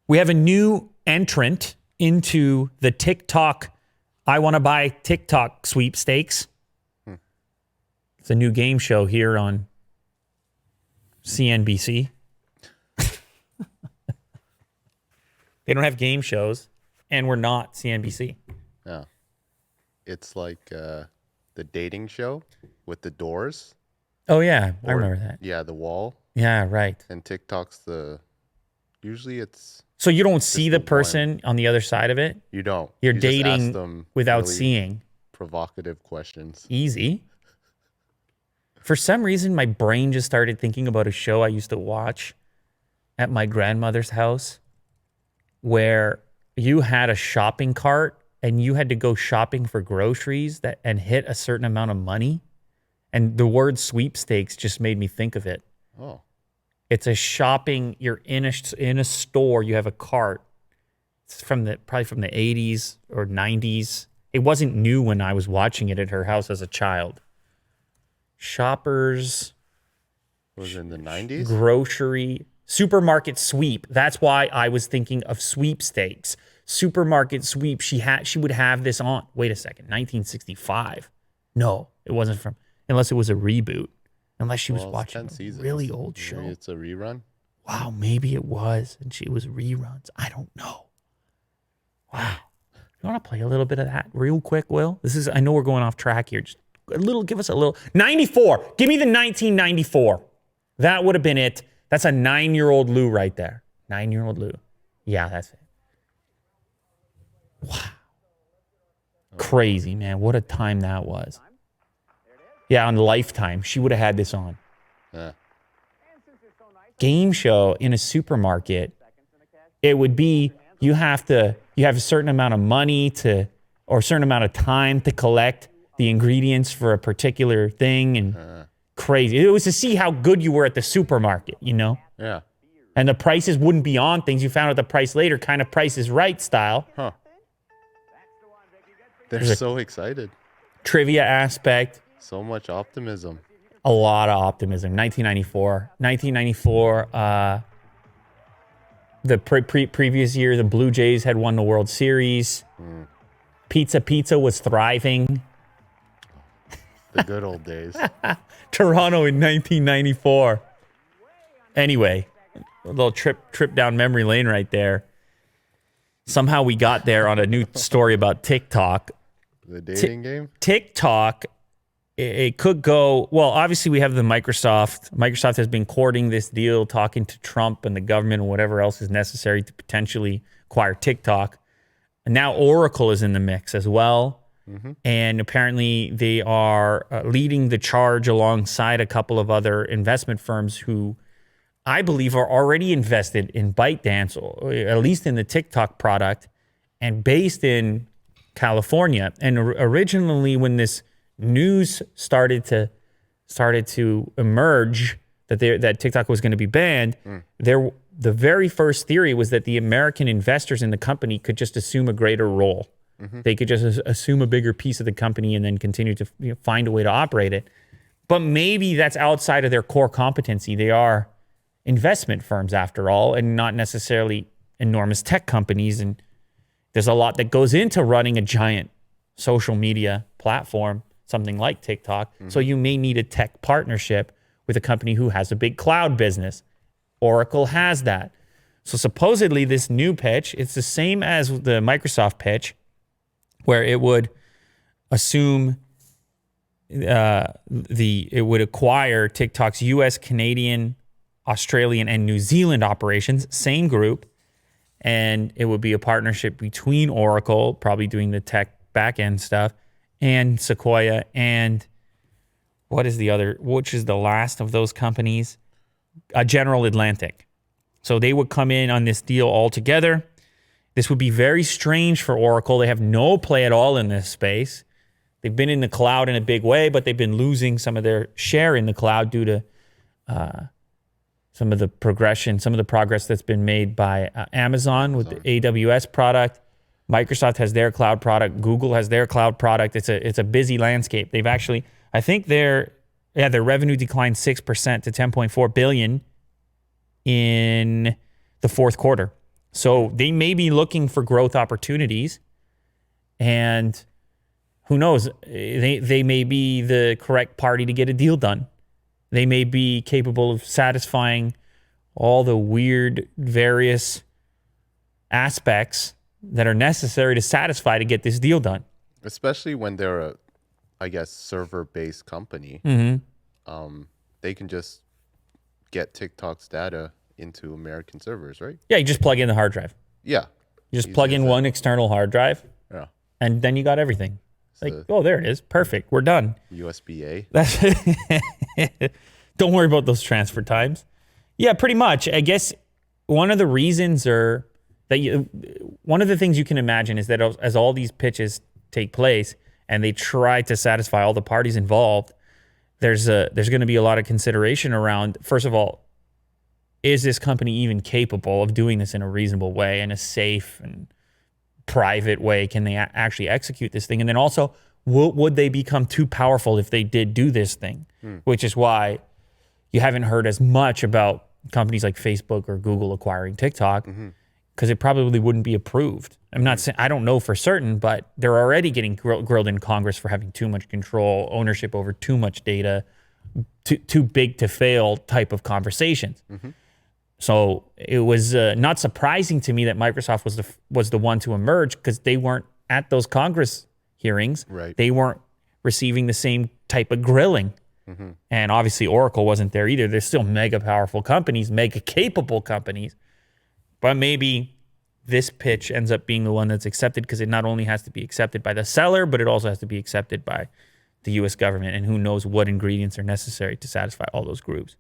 We have a new entrant into the TikTok, I want to buy TikTok sweepstakes. It's a new game show here on CNBC. They don't have game shows, and we're not CNBC. Yeah. It's like the dating show with the doors. Oh, yeah. I remember that. Yeah, the wall. Yeah, right. And TikTok's usually it's... So you don't see the person on the other side of it? You don't. You're you just dating ask them without really seeing. Provocative questions. Easy. For some reason, my brain just started thinking about a show I used to watch at my grandmother's house where you had a shopping cart and you had to go shopping for groceries and hit a certain amount of money. And the word sweepstakes just made me think of it. Oh. It's a shopping, you're in a store, you have a cart. It's probably from the 80s or 90s. It wasn't new when I was watching it at her house as a child. Shoppers. Was it in the 90s? Grocery. Supermarket sweep. That's why I was thinking of sweepstakes. Supermarket sweep. She would have this on. Wait a second. 1965. No, it wasn't unless it was a reboot. Unless she was watching a really old show. Maybe it's a rerun? Wow, maybe it was. And it was reruns. I don't know. Wow. You want to play a little bit of that real quick, Will? I know we're going off track here. Just give us a little. 94. Give me the 1994. That would have been it. That's a 9-year-old Lou right there. 9-year-old Lou. Yeah, that's it. Wow. Crazy, man. What a time that was. Yeah, on Lifetime. She would have had this on. Yeah. Game show in a supermarket. It would be you have a certain amount of money or a certain amount of time to collect the ingredients for a particular thing, and crazy. It was to see how good you were at the supermarket, you know? Yeah. And the prices wouldn't be on things. You found out the price later, kind of Price is Right style. Huh. They're so excited. Trivia aspect. So much optimism. A lot of optimism. 1994. The previous year, the Blue Jays had won the World Series. Pizza was thriving. The good old days. Toronto in 1994. Anyway, a little trip down memory lane right there. Somehow we got there on a new story about TikTok. The dating game? TikTok, it could go, well, obviously we have the Microsoft. Microsoft has been courting this deal, talking to Trump and the government and whatever else is necessary to potentially acquire TikTok. And now Oracle is in the mix as well. Mm-hmm. And apparently they are leading the charge alongside a couple of other investment firms who I believe are already invested in ByteDance, or at least in the TikTok product, and based in California. And originally when this news started to emerge that TikTok was going to be banned, the very first theory was that the American investors in the company could just assume a greater role. Mm-hmm. They could just assume a bigger piece of the company and then continue to find a way to operate it. But maybe that's outside of their core competency. They are investment firms after all, and not necessarily enormous tech companies. And there's a lot that goes into running a giant social media platform, something like TikTok. Mm-hmm. So you may need a tech partnership with a company who has a big cloud business. Oracle has that. So supposedly this new pitch, it's the same as the Microsoft pitch, where it would assume it would acquire TikTok's U.S., Canadian, Australian, and New Zealand operations, same group, and it would be a partnership between Oracle, probably doing the tech back-end stuff, and Sequoia, and which is the last of those companies? General Atlantic. So they would come in on this deal all together. This would be very strange for Oracle. They have no play at all in this space. They've been in the cloud in a big way, but they've been losing some of their share in the cloud due to some of the progress that's been made by Amazon with the AWS product. Microsoft has their cloud product. Google has their cloud product. It's a busy landscape. They've actually, I think their revenue declined 6% to $10.4 billion in the fourth quarter. So they may be looking for growth opportunities, and who knows? They may be the correct party to get a deal done. They may be capable of satisfying all the weird various aspects that are necessary to satisfy to get this deal done. Especially when they're a, I guess, server-based company. They can just get TikTok's data into American servers, right? Yeah, you just plug in the hard drive. Yeah. You just plug in one external hard drive, Yeah. and then you got everything. Like, So- oh, there it is. Perfect. We're done. USB-A. That's Don't worry about those transfer times. Yeah, pretty much. I guess one of the reasons or that one of the things you can imagine is that as all these pitches take place and they try to satisfy all the parties involved, there's going to be a lot of consideration around, first of all, is this company even capable of doing this in a reasonable way, in a safe and private way? Can they actually execute this thing? And then also, would they become too powerful if they did do this thing? Which is why you haven't heard as much about companies like Facebook or Google acquiring TikTok, because it probably wouldn't be approved. I'm not saying, I don't know for certain, but they're already getting grilled in Congress for having too much control, ownership over too much data, too big to fail type of conversations. So it was not surprising to me that Microsoft was the one to emerge, because they weren't at those Congress hearings. Right. They weren't receiving the same type of grilling. And obviously Oracle wasn't there either. They're still mega powerful companies, mega capable companies. But maybe this pitch ends up being the one that's accepted, because it not only has to be accepted by the seller, but it also has to be accepted by the U.S. government. And who knows what ingredients are necessary to satisfy all those groups.